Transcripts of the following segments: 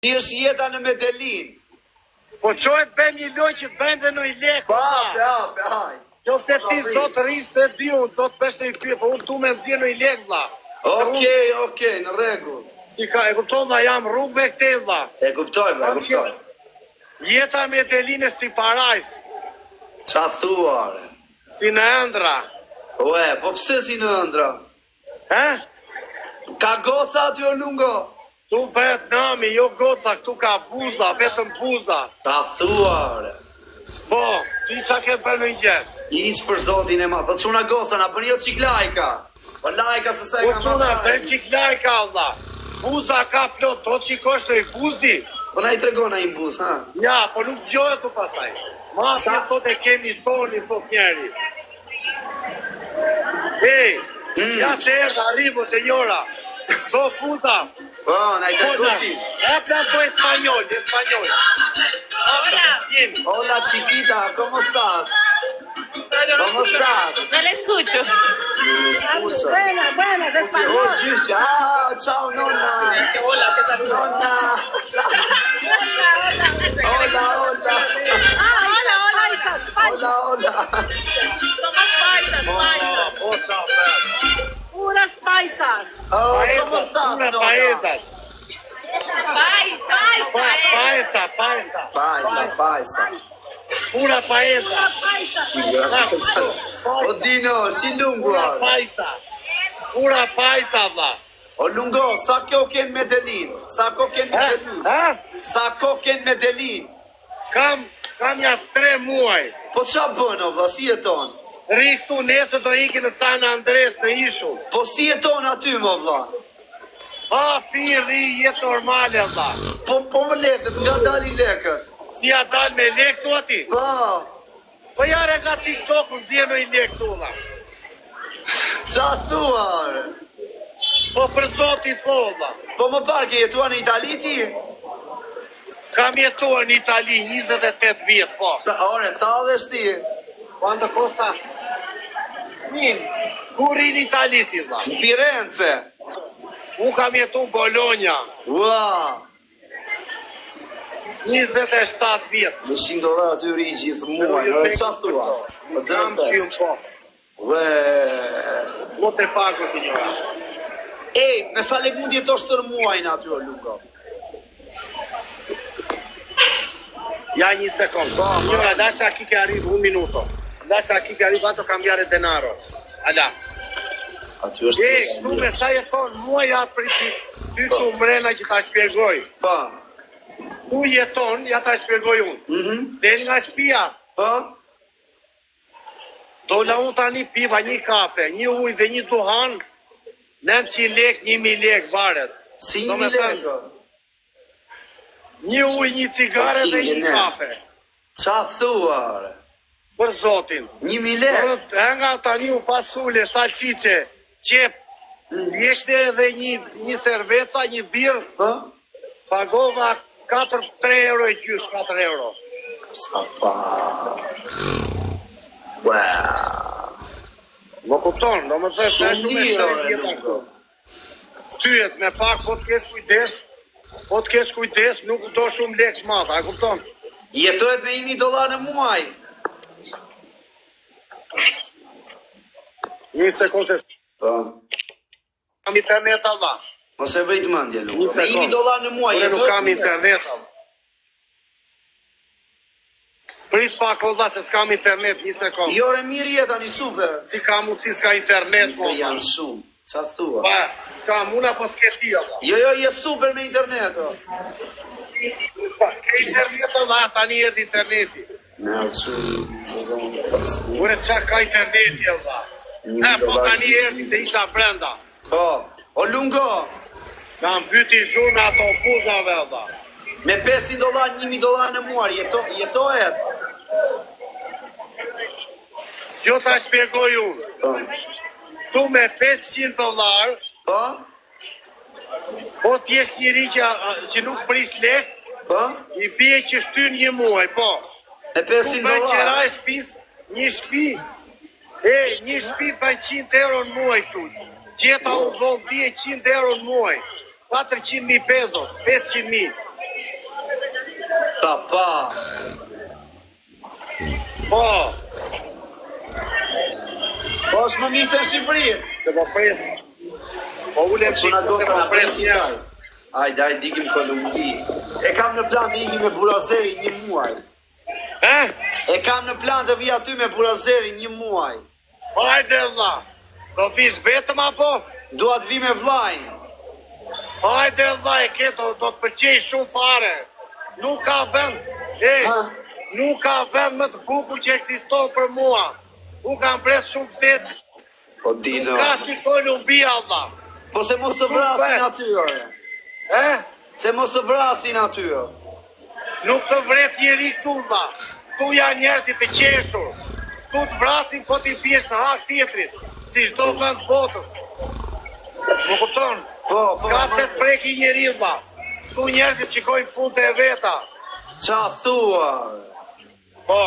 Si është jeta në Medellin? Po qohet bëjmë një loj që të bëjmë dhe në i lekë. Pa. Jo se ti do të rrisë të dy unë, do të pesh në i pje, po unë tu me më në i lekë, vla. Okej, në rregull. Si ka, e kupton, vla, jam rrugëve këte, vla. E kuptoj, vla, kuptoj. Jeta në Medellin është si parajs. Qa thua, re? Si në ëndra. Ue, po pse si në ëndra? Ka goca aty o lungo? Tu bëhet nami, jo goca, këtu ka buza, vetëm buza. Ta thua, re. Po, ti qa ke bërë në gjithë? Iq për zotin e ma, thë quna goca, na bërë jo qik lajka. Po lajka se se ka ma quna, bërë qik lajka, vla. Buza ka plot, to qikosh në i buzdi. Po na i tregona i buz, ha? Ja, po nuk gjohet tu pasaj. Masja to te kemi toni, po njeri. Ej, ja se erda, arribo, senjora. Do puta. Po, na i tregoqi. Habla po español. Hola, chiquita, ¿cómo estás? ¿Cómo estás? No le escucho. Buenas, de español. Chao, nonna. Nonna. Hola. Somos paisas. Puras paisas. ¿Cómo estás, nonna? Paisa. Pura paesa. O Dino, si lungo. Pura paisa, vla. O lungo, sa kjo ken Medellin? Sa ko ken Medellin? Kam ja 3 muaj. Po qa bën, o vla, si jeton? Riktu nesër do iki në San Andres në Ishull. Po si jeton aty, mo vla? Ri jetë normale, vla. Po më leket, nga dali leket. Si ja dal me lek tu ati? Po jare nga TikTok në zje në i lek tu, vla. Qa thua? Po për zoti po, vla. Po më parke jetua në Itali ti? Kam jetuar në Itali 28 vjetë, po. Ore, ta dhe shti? Quando costa? Kur i në Itali ti, vla? Në Firenze. Unë kam jetu në Bologna. Ua. 27 vjetë. $100 aty ri gjithë muaj. Ore, qa thua? Kam qymë, po. Ue. Mo te pago, signora. Ej, me sa lek mund jetosh tër muajnë aty o lungo? Ja një sekund. Signora, lascia aquí que arrivo, 1 minuto. Lascia aquí que arrivo, vado a cambiare denaro. Ala. Aty është... Këtu me sa jeton, mua ja priti, ty këtu mrena që ta shpjegoj. Pa. Ku jeton, ja ta shpjegoj unë. Del nga shtëpia. Pa. Do la unë tani piva një kafe, një ujë dhe një duhan, 900 lek, 1000 lek varet. Si 1000 lek? Një ujë, një cigare dhe një kafe. Qa thua? Për zotin. 1000 lek? Nga tani u fasule, salqice, qep, djekse dhe një cerveca, një birë, pagova 3 euro e gjysë, 4 euro. Sa pa... Më kupton, do më thërë se shumë e shërë vjetë këtu. Shtyjet me pak, po të kesh kujdes, nuk do shumë lekë madha, a kupton? Jetojt me $1000 në muaj. Një sekund se... Kam internet alla. Po se vëjt mëndje, Lungo. Me $1000 në muaj jetojt... Nuk kam internet alla. Prit pak olla se s'kam internet, një sekund. Jore mirë jetë, ani super. Si ka mundësi s'ka internet, po janë shumë, qa thua? Pa, s'ka muna po s'ke ti, alla. Jo, je super me internet, o. Pa, ke internet, alla, tani erdi interneti. Me shumë... Ure, qa ka interneti, alla? Po tani erdi se isha brenda. Po, o Lungo. Kam byti zhuna ato puzave, alla. Me $500, $1000 në muar, jetohet? Jo ta shpjegoj unë. Tu me $500, po t'jesh njëri që nuk pris lek, i bie që shtyn një muaj, po. E $500? Tu bëjnë qera e shpis, një shpi, një shpi bëjnë 100 euro në muaj tu. Gjeta u dhonë 100 euro në muaj, 400.000 pesos, 500.000. Pa. Po. Po është më mirë se në Shqipëri. Se po pres. Po ulem që Puna gosa po na pres pres një. Ajde, dikim Kolumbi. E kam në plan të iki me Burazeri 1 muaj. E kam në plan të vi aty me Burazeri 1 muaj. Hajde vlla. Do vish vetëm apo? Dua të vi me vllajin. Hajde vlla, e ke do të pëlqej shumë fare. Nuk ka vend. Nuk ka vend më të bukur që ekziston për mua. U kam pres shumë shtet. Po dino. Ka si Kolumbia vlla. Po se mos të vrasin aty, ore. Se mos të vrasin aty. Nuk të vret njeri këtu vlla. Tu janë njerëzit të qeshur. Tu të vrasin po t'i pjesh në hak tjetrit. Si çdo vend botës. Më kupton? Po. S'ka pse të preki njeri vlla. Tu njerëzit shikojnë punët e veta. Qa thua? Po.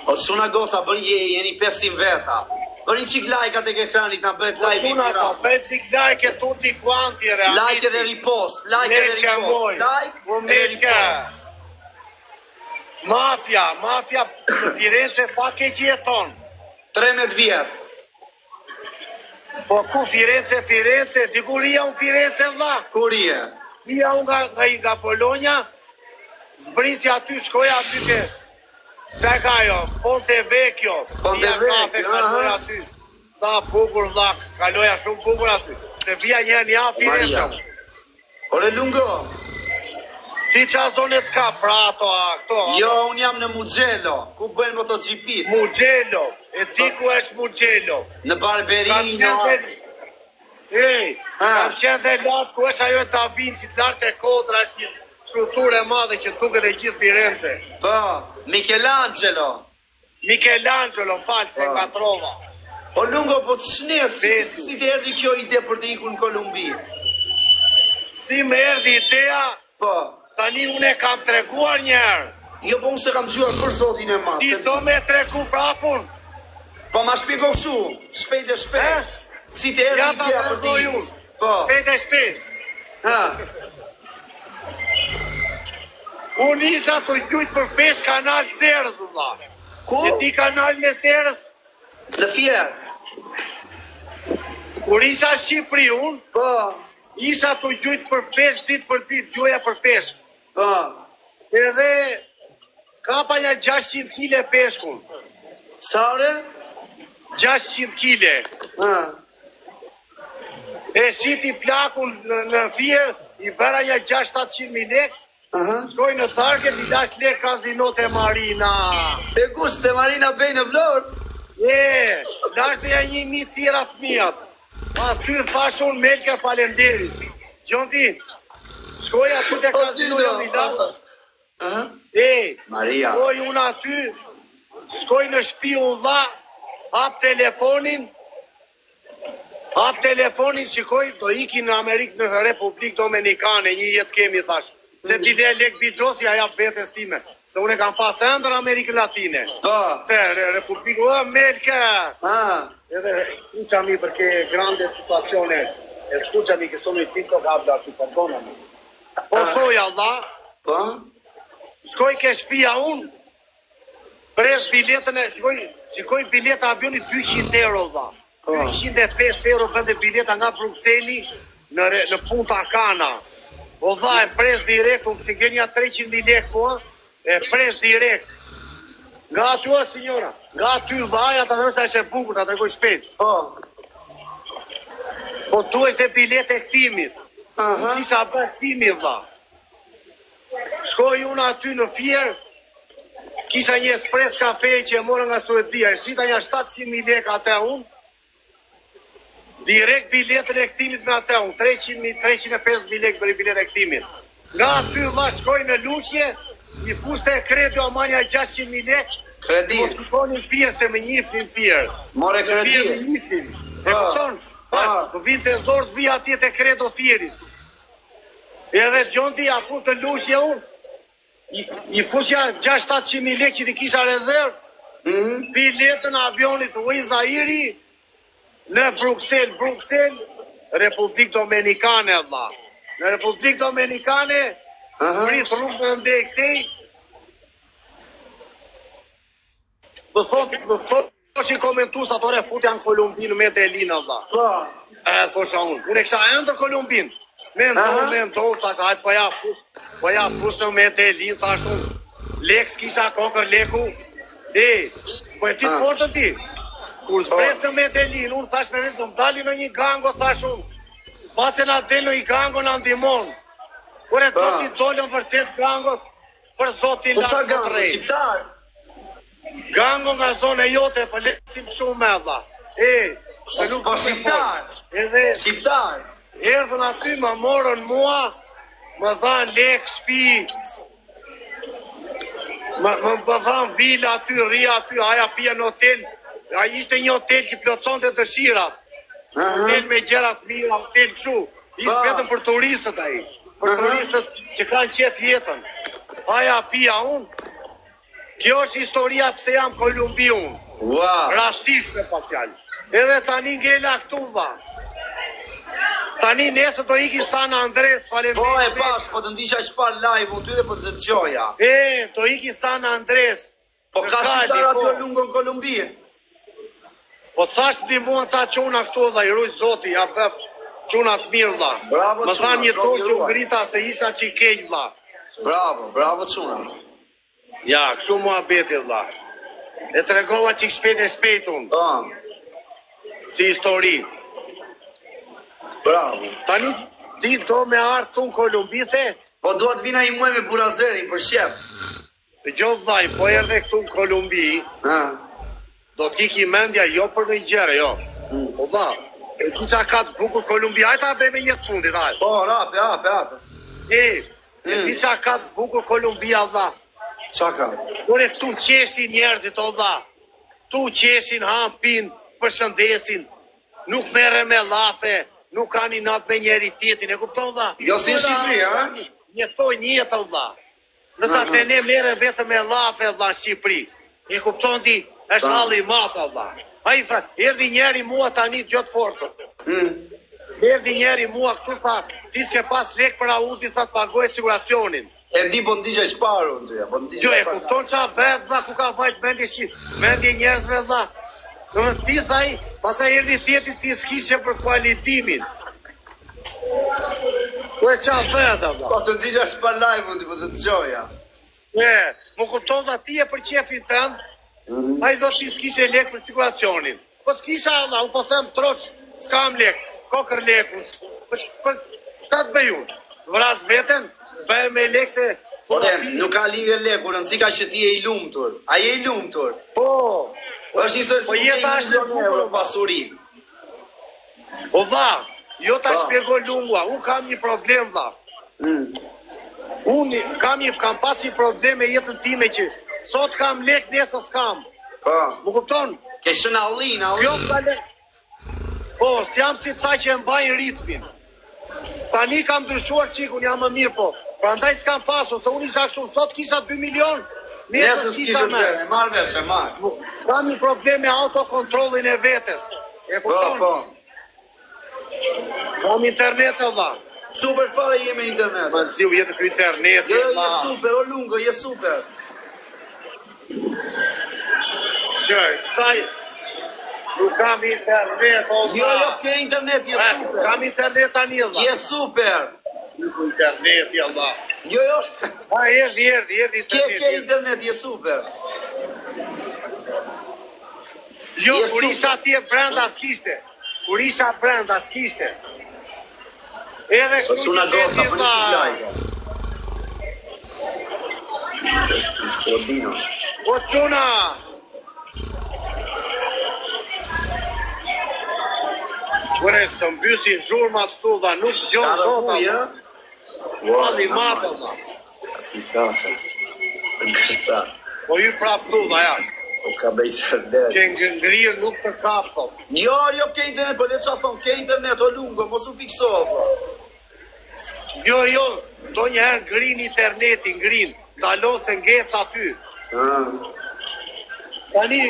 O çuna gosa jeni 500 veta. Bëni çik like-at e ekranit na bëhet live i Çuna ka bëj çik like tutti quanti realisht. Like dhe repost, like dhe repost. Like o me repost. Mafia në Firenze sa ke jeton? 13 vjet. Po ku Firenze, dikuria unë Firenze vlla. Kurie. Ia unë nga Polonia, zbrisi aty, shkoja aty ke, qa ka jo, Ponte Vecchio, kafe, kaloj aty, sa bukur vlla, kaloja shumë bukur aty, se vija një Firenze. Ore lungo. Ti qa zonet ka, Prato, këto? Jo, unë jam në Mugello, ku bëjnë MotoGP. Mugello, e di ku është Mugello. Në Barberino. Kam qenë dhe lartë ku është ajo Da Vinci, lartë e kodra, është një strukturë e madhe që duket e gjithë Firenze. Po, Michelangelo, më falë se nga trova. O lungo, po të shnes, si të erdi kjo ide për të ikur në Kolumbi? Si më erdi idea, Po. tani unë e kam treguar njerë. Jo, po unë se kam gjuar për zotin e ma. Ti do me tregu prapun? Po ma shpjego kështu, shpejt e shpejt. Si të erdi idea për të ikur? Po. Shpejt e shpejt. Unë isha të gjujtë për pesh kanal Cerës, vlla. Ku? E ti kanal me Cerës? Në fjerë. Kur isha Shqipëri unë, Po. isha të gjujtë për pesh ditë për ditë, gjoja për pesh. Po. Edhe kapa një 600 kile peshkun. Sare? 600 kile. E shiti plakun në fjerë, i bëra një 600-700.000 lek, shkoj në Target, i dash lek kazinot e Marina. E kush të Marina bej në Vlorë? Dash dhe 1.000 tjera fëmijat. Aty thash unë Melke falenderit. Gjonti, shkoj aty të kazinot e Marina. Maria. Shkoj unë aty, shkoj në shtëpi unë dha, hap telefonin, shikoj, do iki në Amerikë në Republikë Dominikane, një jetë kemi, thash. Se ti le lek bitrosi, aja vetës time. Se unë e kam pas ender Amerikë Latine. Te Republikë, Melke. Edhe, escúchami perché grande situazione. Escúchami che sono il picco che habla tu, perdonami. Po shkoj, Allah. Shkoj ke shtëpia unë. Pres biletën e, shikoj bileta avionit 200 euro, dha. 205 euro bënde bileta nga Bruxelli në Punta Cana. O dha, e pres direkt, unë që ngenja 300.000 lek, po, e pres direkt. Nga aty, o, signora, nga aty dhaja, ta nërsa është e bukur, ta tregoj shpejt. Po, tu është e bilet e këthimit. Kisha bërë këthimit, dha. Shkoj unë aty në fjerë, kisha një espres kafe që e morë nga Suedia, e shita një 700.000 lek atë unë, direkt biletën e këtimit me atë unë, 305.000 lek për i bilet e këtimit. Nga aty dha shkoj në lushje, i fuste e kredo amanja 600.000 lek, Kredi. Po shikonin fjerë se me njifnin fjerë. More kredi. Fjerë me njifnin. E këton, po vinte zorë të vija atje të kredo fjerit. Edhe Gjonti, a fut të lushje unë, i fuqja 600-700.000 lek që ti kisha rezervë, biletën avionit Wizz Airi në Bruxelles, Republikë Dominikane, dha. Në Republikë Dominikane, Prit rrugën ndej këtej. Më thoshin komentues atore futja në Kolumbinë me Delina valla. Po. Thosha unë. Unë e kisha ëndër Kolumbinë. Me ndohë, thash, hajtë po ja fustën me Delin, thash unë. Lek s'kisha kokër leku. Po e ti të fortë ti. Kur s'prestën me Delin, unë thash me vetë, më dali në një gango, thash unë. Pase na del në një gango në ndimon. Kure do t'i dollën vërtet gangot, për zotin lakë të rej. Shqiptar? Gango nga zone jote, për lesim shumë me dha. Se nuk po shqiptar? Shqiptar? Erdhën aty, më morën mua, më dhanë lek, shpi, më dhanë vila aty, rria aty, aja pia në hotel, a ishte një hotel që plotëson të dëshirat, hotel me gjerat mira, hotel këshu, ishte vetëm për turistët aji, për turistët që kanë qef jetën, aja pia unë, kjo është historia pse jam Kolumbi unë, rasist me paciali, edhe tani ngella këtu dha. Tani nesër do iki San Andres, faleminderit. Po e pash, po të ndisha çfarë live u ty dhe po të dëgjoja. Do iki San Andres. Po ka shqiptar aty lungo në Kolumbi. Po thash ndihmuan ca çuna këtu dha, i ruaj Zoti, ja bëf çuna të mirë dha. Bravo. Më thanë një dorë që ngrita se isha çi keq dha. Bravo çuna. Ja, kështu muhabeti dha. E tregova çik shpejt unë. Po. Si histori. Bravo. Tani ti do me ardh këtu në Kolumbi the? Po duhet vina i muaj me burazerin për shef. Dëgjoj vllai, po erdhe këtu në Kolumbi, do t'iki mendja jo për një gjëre, jo. Po vlla, e ki qa ka të bukur Kolumbi, hajta bëj me një të fundit, hajt. Po, rape. E ki qa ka të bukur Kolumbi, vlla. Qa ka? Kure këtu qeshin njerëzit, o vlla. Këtu qeshin, hampin, përshëndesin, nuk merren me llafe. Nuk ka një natë me njeri tjetin, e kupton dha? Jo si në Shqipëri, ha? Jetoj një jetë dha. Nësa të ne mere vetëm me lafe dha në Shqipëri. E kupton ti, është halli i madh dha. A i tha, erdi njeri mua tani gjotë fortë. Erdi njeri mua këtu tha, ti s'ke pas lek për Audi, tha të pagoj siguracionin. E di po ndisha shparu në të, po ndisha shparu. Jo, e kupton qa bet dha, ku ka vajt mendje njerëzve dha. Në ti thaj, pasaj erdi tjetit ti s'kishe për kualitimin. Po e qa vete, dha. Po të ndisha shpar live-un të po të gjoja. Më kupton dha ti e për qefin tënë, a i do ti s'kishe lek për siguracionin. Po s'kisha dha, unë po them troq, s'kam lek, kokër leku, për ka të bëjun. Vras veten, bëjë me lek se... Nuk ka lidhje leku, nësi ka që ti e i lumëtur. A je i lumëtur? Po... është njësoj po jeta është në euro pasuri. O dha, jo ta shpjegoj lungua, unë kam një problem dha. Unë kam pas një problem me jetën time që sot kam lek, nesër s'kam. Më kupton? Ke shën allin. Po, s'jam si ca që e mbajnë ritmin. Tani kam ndryshuar qik, unë jam më mirë po. Pra ndaj s'kam pasur, se unë isha kështu, sot kisha 2 milion, nesër s'kisha me. Marrë veshe, marrë. Kam një problem me autokontrollin e vetes. E kupton? Po. Kam internet e dha. Super fare je me internet. Ma nëziu jetë kë internet. Jo, je super, o lungo, je super. Qërë, saj, nuk kam internet, o dha. Jo, ke internet, je super. Kam internet tani, dha. Je super. Nuk internet, ja dha. Jo. Ha, erdi internet. Ke internet, je super. Jo, kur isha atje brenda s'kishte. Kur isha brenda s'kishte. Edhe kështu një veti dha. O quna. Kure të mbysi zhurma të tu dha, nuk gjonë dota. Valli mata dha. Po ju prap tu dha, ja. O ka bejtë internet. Ke ngrirë nuk të kapë. Jo, ke internet, po le qa thonë, ke internet, o lungo, mos u fiksohë. Jo, do njëherë ngrin internetin, talon se ngec aty. Tani,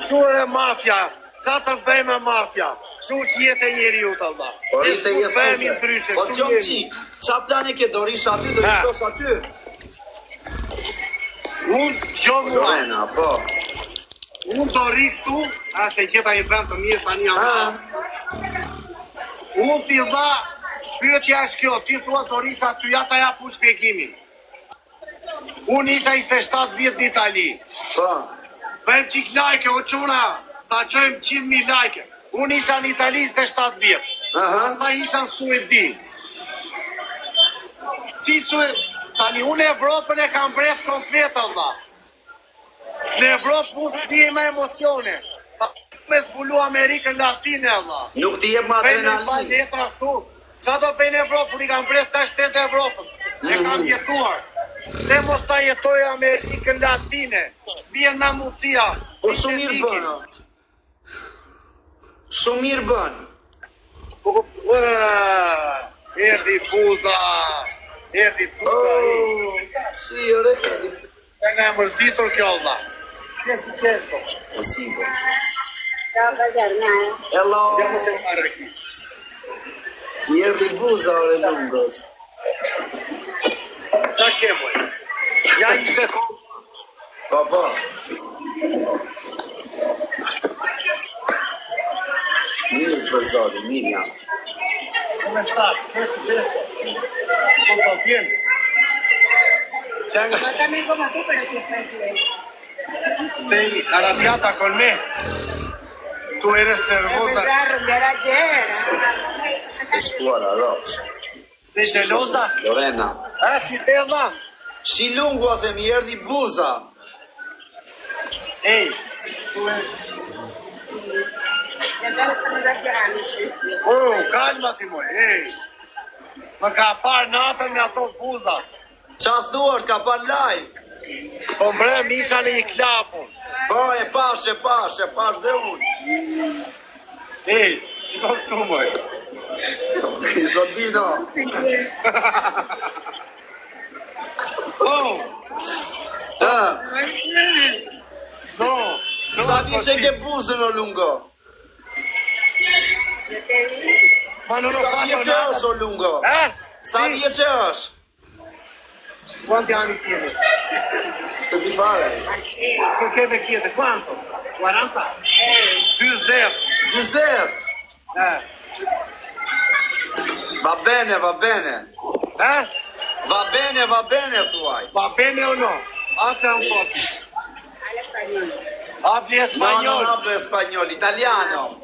qure mafja, qa të bëj me mafja, Kështu është jetë e njeriut, Allah. Por i se je vemi super. ndryshe, Po kështu t'jom jemi. qik, qa plani ke do rish aty, do rishtos aty? Unë, jo mua. Lorena, po. Unë do ri këtu, se gjeta i vend të mirë tani jam. Unë t'i dha, pyetja është kjo, ti thua do rish aty, ja ta japu shpjegimin. Unë isha 27 vjetë në Itali. Po. Bëjmë qik lajke, o quna, ta qojmë 100.000 lajke. Unë isha në Itali 27 vjetë. Asta isha në Suedi. Si Suedi, tani unë Evropën e kam breth komplet, Allah. Në Evropë mund të di me emocione. Ta me zbulu Amerikën Latine, Allah. Nuk t'i jep më adrenalin. Letra këtu. Qa do bëjnë Evropë, unë i kam breth të shtetë Evropës. E kam jetuar. Se mos ta jetoj Amerikën Latine. Vjen me mundësia. Po shumë mirë bënë. Shumë mirë bënë. Erdi Buza. Erdi Buza. Si, redi. E nga e mërzitur kjo, Allah. Në suceso. Si, bë. Hello. Hello. Ja mos e marrë ki. Erdi Buza, ore lungos. Qa kemoj? Ja i sekund. Po, po. Mirë për zotin, mirë jam. Come stas? Che è successo? Tutto bien? No también como tú, pero sí estoy bien. Sei arrabbiata con me? Tu eres nervosa? Empecé a rumbear ayer. E shkuara, rosh. Sei gelosa? Lorena. Si te dha? Si lungu a themi, erdi Buza. Ehi, tu eres... Ya te lo están exagerando, Chesky. Kalmati moj, Më ka parë natën me ato buza. Qa thuar, ka par live. Po mbrëm isha në një klapun. Po, e pash dhe unë. Shiko këtu moj. Zodino. No. Sa vjeqe ke buzën o lungo? Ma non ho Sa fatto vjeqe nada. është o lungo? Sa vjeqe është? Quanti anni tienes? Së ti fare. Perché mi chiede quanto? 40? Più zero. 20. Va bene, va bene. Va bene, thuaj. Va bene o no? Apre un po'. Habli No, espagnol. non hablo espagnol, italiano.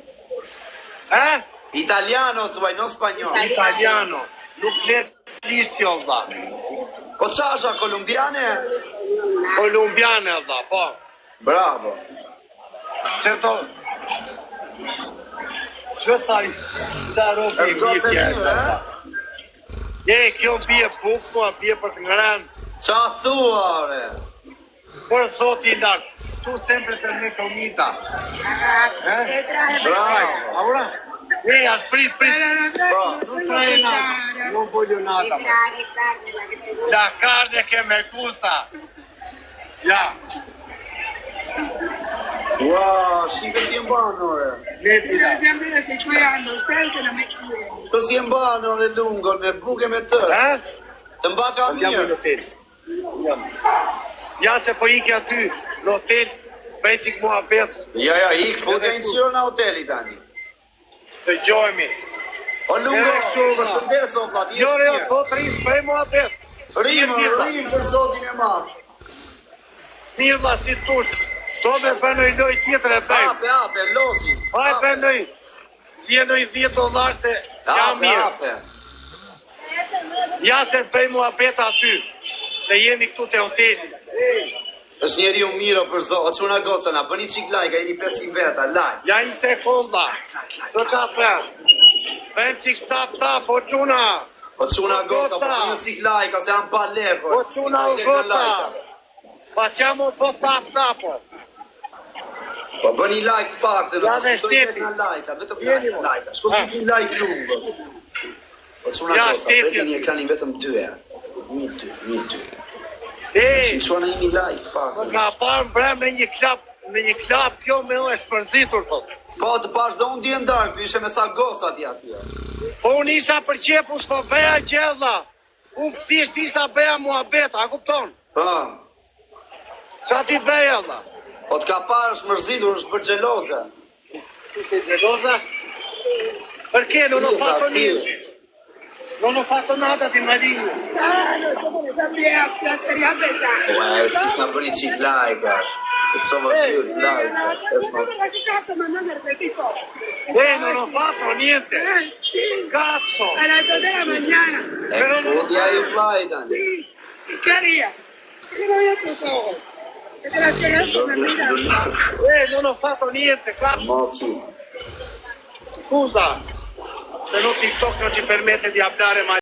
Italiano, thuaj, no spagnol. Italiano. Nuk flet lisht kjo dha. Po qasha, kolumbiane? Kolumbiane dha, po. Bravo. Se to... Që sa robi i misja është dha. Kjo bje buk, mua bje për të ngran. Qa thua, ore? Por sot i lartë. Tu sempre per me comita. Bravo. Ahora? Sprit. Non trae nada. Non voglio nada. La carne che me gusta. Ja. Wow, shiko si e mbanë, ore. Siempre te cuidando, usted que no me quiere. Po si e mbanë, ore lungo, me buke me tërë. Të mba ka Andiamo in mirë. hotel. Ja se po iki aty në hotel, bëj qik mua bet, Ja, hik, futja i në qiro në hoteli tani. të gjojmi. O lungo, për shëndes, o vlat, Jo, jesh mirë. po të ris, bëj mua bet. Rrim për zotin e madhë. Mirë dha si tush, to me bënoj loj tjetër e bëjmë. Ape, losi. Haj bënoj, si e nëj $10 se s'jam mirë. Ape. Ja se të bëj mua bet aty, se jemi këtu të hoteli. është njeri u miro për zotë, o quna gocëna, bëni qik like, a jeni 500 veta, like. Ja një sekunda, të ta për. Bëjmë qik tap, o quna. O quna goca, po bëni qik like, a se jam pa lepë. O quna u gota. Pa qamo po tap. Po bëni like të parte, Ja dhe shteti. like, vetëm Jeni, like. Shko si një like lungo. O quna Ja, goca, shteti. vetëm një ekranin vetëm 2 e. Një 2. Ej, Që në qona imi like të më parte. ka parë mbrem në një klap kjo me o e shpërzitur, thot. Po të pash do unë djenë darkë, ishe me sa gocat aty. Po unë isha për qepus, po beja gjella. Unë thjesht ishta beja muhabet, a kupton? Po. Qa ti beja, dha? Po t'ka parë është mërzitur, është për gjeloze. Ti gjeloze? Perché non ho fatto niente? Non ho fatto nada di maligno. Claro, come le estaría pesando. Ue, si s'na bëri qik lajka. Të sova të lajka. Ma non è repetito. Non ho fatto niente. Sì. Cazzo! A las 2 de la mañana. E t'ja i vlajdan. Sí. ¿Y qué haría? ¿Qué no había tus ojos? Que te las querías con la mira. Non ho fatto niente, cazzo! Mochi. Scusa, se no TikTok non ci permette di hablare mai.